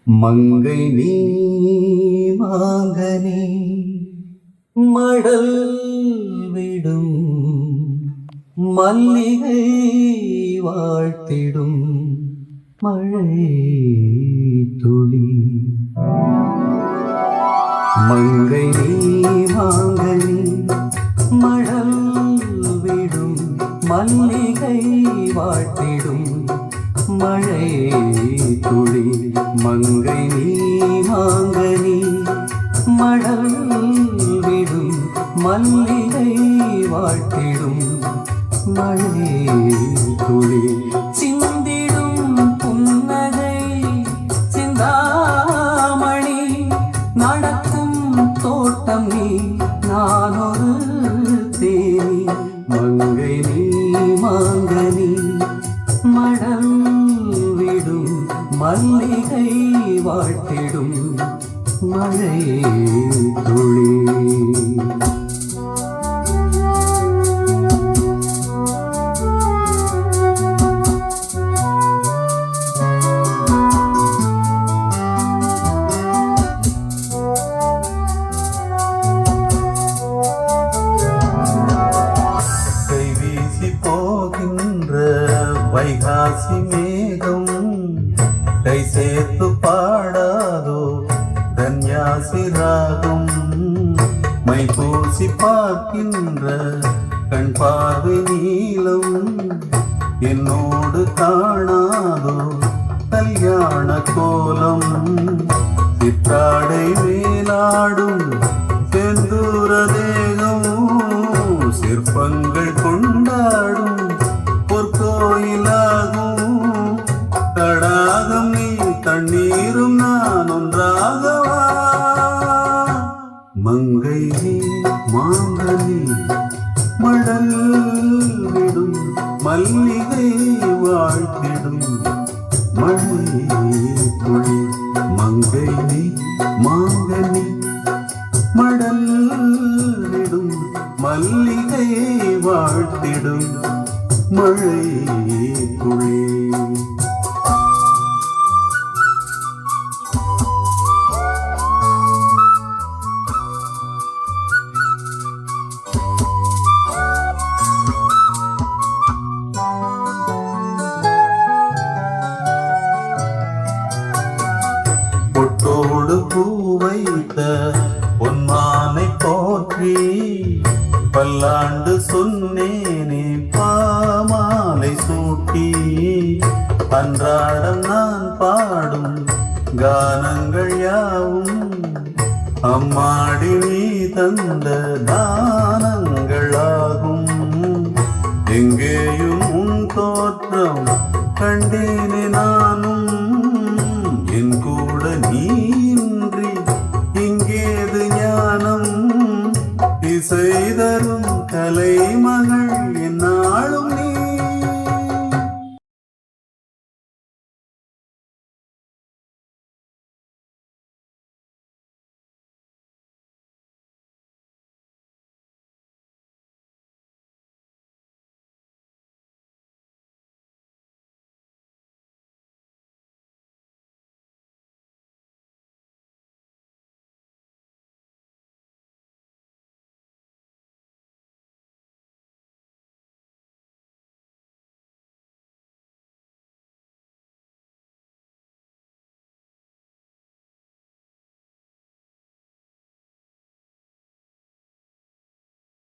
மங்கை நீ மாங்கனே மடல் விடும் மல்லிகை வாழ்த்திடும் மழை துளி. மங்கை நீ மாங்கனே மடல் விடும் மல்லிகை வாழ்த்திடும் மழை துளி. மங்கை நீ மாங்கனி மடல் விடும் மல்லிகை வாழ்த்திடும் மழை துளி. சிந்திடும் புன்னகை சிந்தாமணி நடக்கும் தோட்டம் நீ நானொரு தேனி. மங்கை நீ மாங்கனி மடல் விடும் மல்லிகை வாழ்த்திடும் மழை துளி. கைவீசி போகின்ற வைகாசி மேகம் கை சேர்த்து பாடாதோ தன்யாசி ராகம். மை பூசி பார்க்கின்ற கண் பார்வை நீளம் என்னோடு காணாதோ கல்யாண கோலம். சித்தாடை மேலாடும் செந்தூர தேகம் சிற்பங்கள் கொண்டாடும் பொற்கோயிலாகும். தடாகம் நீ தண்ணீரும் நான் ஒன்றாகவா. மங்கை நீ மாங்கனி மடல் விடும் மல்லிகை வாழ்த்திடும் மழை துளி. மங்கை நீ மாங்கனி மடல் விடும் மல்லிகை வாழ்த்திடும் மழை துளி. பொட்டோடு பூ வைத்த பொன்மானை போற்றி பல்லாண்டு சொன்னேனே பாமாலை சூட்டி. அன்றாடம் நான் பாடும் கானங்கள் யாவும் அம்மாடி நீ தந்த தானங்களாகும். எங்கேயும் உன் தோற்றம் கண்டேனே நானும் என் கூட நீன்றி இங்கேது ஞானம். இசை தரும் கலைமகள்